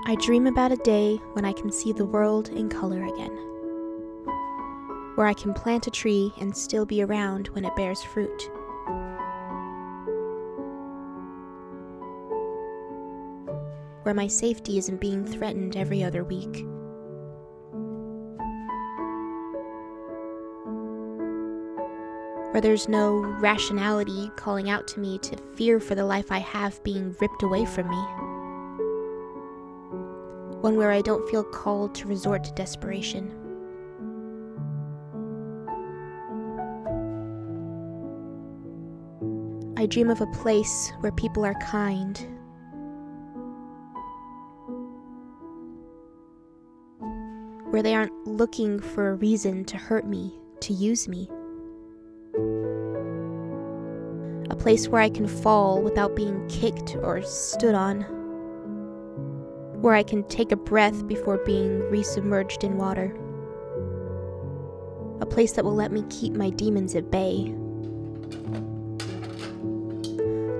I dream about a day when I can see the world in color again, where I can plant a tree and still be around when it bears fruit. Where my safety isn't being threatened every other week. Where there's no rationality calling out to me to fear for the life I have being ripped away from me. One where I don't feel called to resort to desperation. I dream of a place where people are kind, where they aren't looking for a reason to hurt me, to use me. A place where I can fall without being kicked or stood on. Where I can take a breath before being resubmerged in water. A place that will let me keep my demons at bay.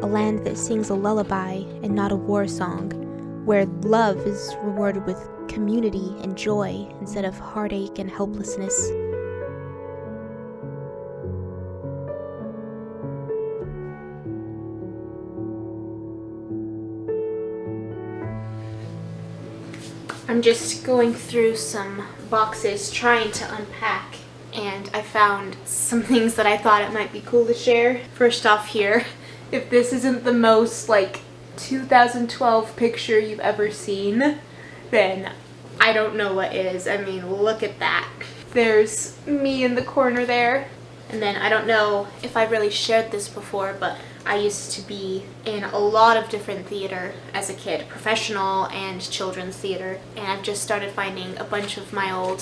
A land that sings a lullaby and not a war song, where love is rewarded with community and joy instead of heartache and helplessness. I'm just going through some boxes trying to unpack, and I found some things that I thought it might be cool to share. First off here, if this isn't the most 2012 picture you've ever seen, then I don't know what is. I mean, look at that. There's me in the corner there. And then I don't know if I've really shared this before, but I used to be in a lot of different theater as a kid, professional and children's theater, and I've just started finding a bunch of my old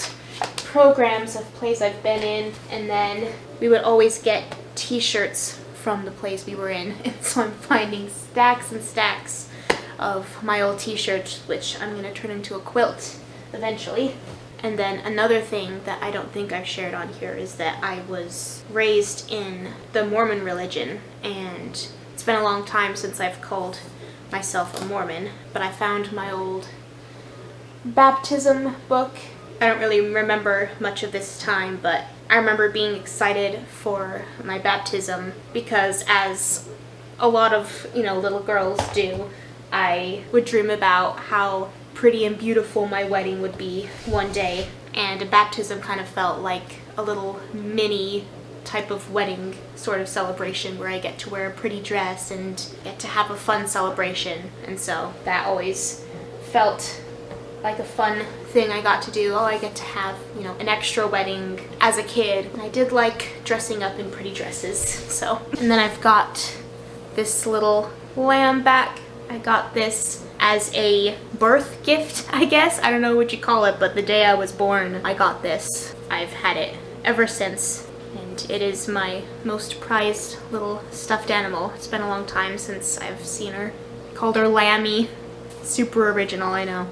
programs of plays I've been in, and then we would always get t-shirts from the plays we were in, and so I'm finding stacks and stacks of my old t-shirts, which I'm going to turn into a quilt eventually. And then another thing that I don't think I've shared on here is that I was raised in the Mormon religion, and it's been a long time since I've called myself a Mormon, but I found my old baptism book. I don't really remember much of this time, but I remember being excited for my baptism because, as a lot of, little girls do, I would dream about how pretty and beautiful my wedding would be one day, and a baptism kind of felt like a little mini type of wedding sort of celebration where I get to wear a pretty dress and get to have a fun celebration, and so that always felt like a fun thing I got to do. Oh, I get to have, an extra wedding as a kid, and I did like dressing up in pretty dresses. So, and then I've got this little lamb back. I got this as a birth gift, I guess. I don't know what you call it, but the day I was born, I got this. I've had it ever since, and it is my most prized little stuffed animal. It's been a long time since I've seen her. Called her Lammy. Super original, I know.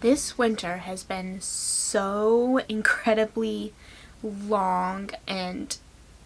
This winter has been so incredibly long and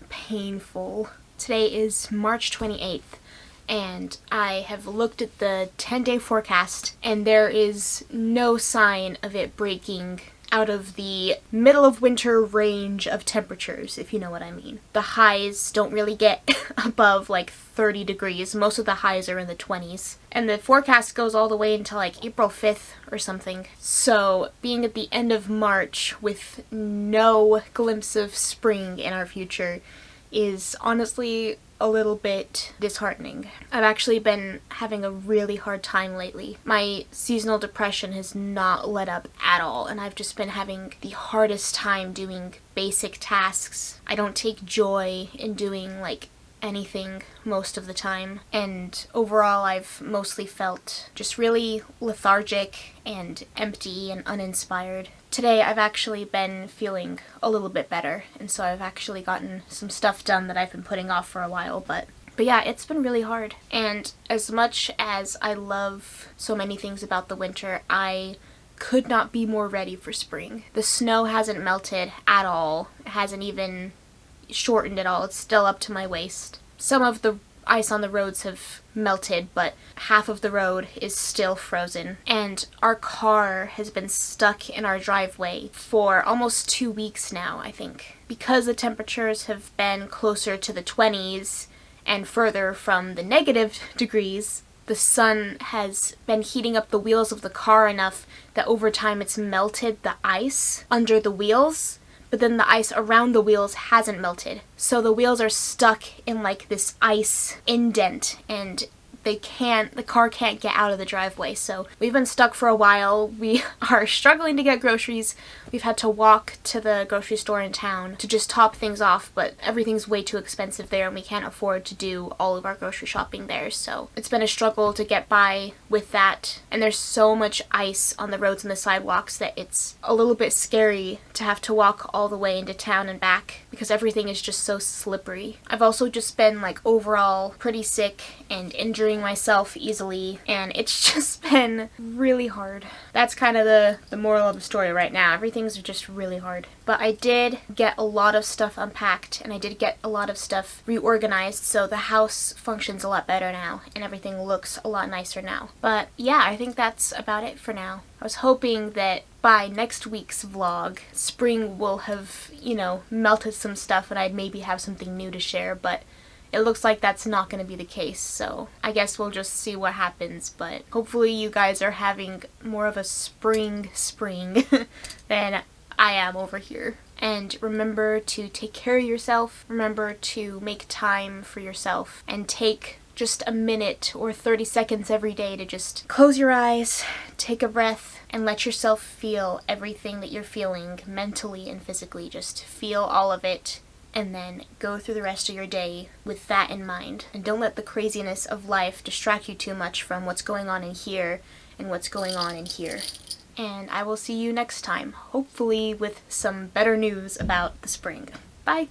painful. Today is March 28th, and I have looked at the 10-day forecast, and there is no sign of it breaking out of the middle of winter range of temperatures, if you know what I mean. The highs don't really get above like 30 degrees. Most of the highs are in the 20s. And the forecast goes all the way until like April 5th or something. So being at the end of March with no glimpse of spring in our future is honestly a little bit disheartening. I've actually been having a really hard time lately. My seasonal depression has not let up at all, and I've just been having the hardest time doing basic tasks. I don't take joy in doing like anything most of the time, and overall I've mostly felt just really lethargic and empty and uninspired. Today I've actually been feeling a little bit better, and so I've actually gotten some stuff done that I've been putting off for a while, but yeah, it's been really hard. And as much as I love so many things about the winter, I could not be more ready for spring. The snow hasn't melted at all. It hasn't even shortened at all. It's still up to my waist. Some of the ice on the roads have melted, but half of the road is still frozen. And our car has been stuck in our driveway for almost 2 weeks now, I think. Because the temperatures have been closer to the 20s and further from the negative degrees, the sun has been heating up the wheels of the car enough that over time it's melted the ice under the wheels, but then the ice around the wheels hasn't melted. So the wheels are stuck in like this ice indent, and the car can't get out of the driveway. So we've been stuck for a while. We are struggling to get groceries. We've had to walk to the grocery store in town to just top things off, but everything's way too expensive there and we can't afford to do all of our grocery shopping there. So it's been a struggle to get by with that. And there's so much ice on the roads and the sidewalks that it's a little bit scary to have to walk all the way into town and back because everything is just so slippery. I've also just been like overall pretty sick and injuring myself easily, and it's just been really hard. That's kind of the moral of the story right now. Everything's just really hard. But I did get a lot of stuff unpacked, and I did get a lot of stuff reorganized, so the house functions a lot better now, and everything looks a lot nicer now. But yeah, I think that's about it for now. I was hoping that by next week's vlog, spring will have, melted some stuff and I'd maybe have something new to share, but it looks like that's not going to be the case, so I guess we'll just see what happens. But hopefully you guys are having more of a spring than I am over here. And remember to take care of yourself, remember to make time for yourself, and take just a minute or 30 seconds every day to just close your eyes, take a breath, and let yourself feel everything that you're feeling mentally and physically. Just feel all of it, and then go through the rest of your day with that in mind. And don't let the craziness of life distract you too much from what's going on in here and what's going on in here. And I will see you next time, hopefully with some better news about the spring. Bye!